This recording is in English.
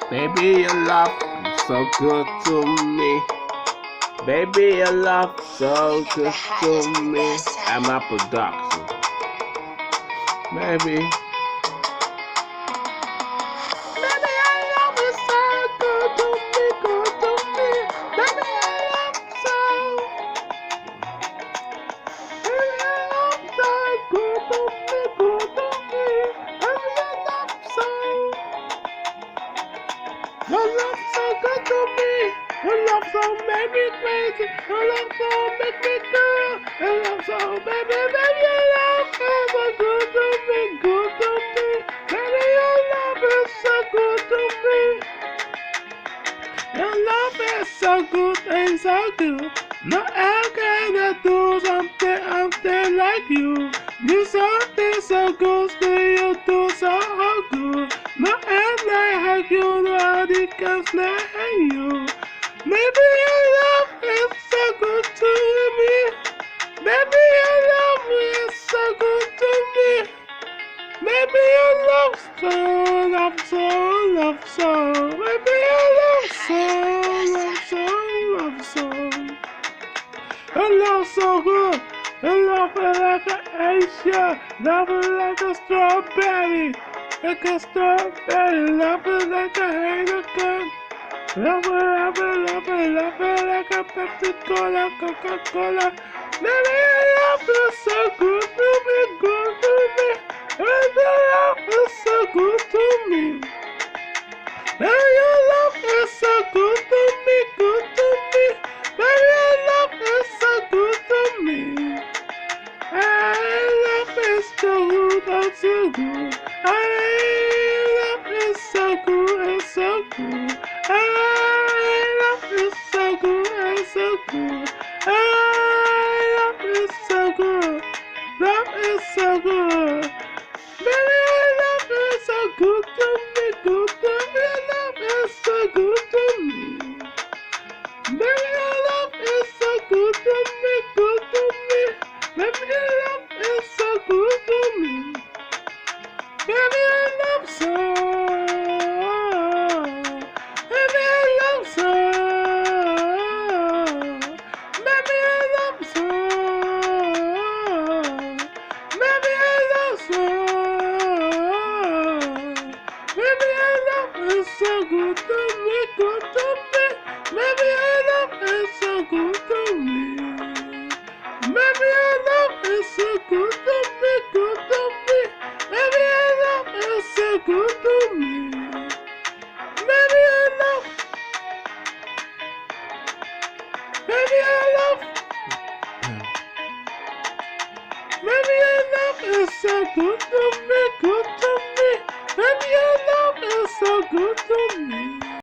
Baby, your love is so good to me. Baby, your love so good to me. I'm a production. Baby. Baby, your love is so good to me, good to me. Baby, your love so. Baby, your love so good to me, good to me. Baby, your love so. Your love so good to me. Your love so make me crazy. Your love so make me girl. Your love so baby, baby, your love is so good to me, good to me. Baby, your love is so good to me. Your love is so good and so good. No one can do something like you. You something so good, still you do so good. No one like you, nobody can stand you. Maybe your love is so good to me. Maybe your love is so good to me. Maybe your love so, love so, love so. Maybe your love so, love so, love so. Your love so good. Your love is like an Asia. Love is like a strawberry. Like a strawberry. Love is like a Heineken. Love it, love it, love it, love it like a Pepsi Cola, Coca-Cola. Baby, your love is so good to me, good to me. And your love is so good to me. Baby, your love is so good to me, good to me. Baby, your love is so good to me. And love is so good, oh so good. And love is so good, and so good. I love is so good, and so good. I love is so good. Love is so good. Baby, love is so good to me, good to me. Love is so good to me. Baby, love is so good to me, good to me. Baby, love is so good to me. Baby, I love so. Baby, I love so. Baby, I love so. Baby, I love so. Baby, I love is so good to me, good to me. Baby, I love is so good to me. Baby, I love is so good to me, good to me. Baby, I love is so good to me. Baby, I love. Baby, I love. Baby, I love is so good to me, good.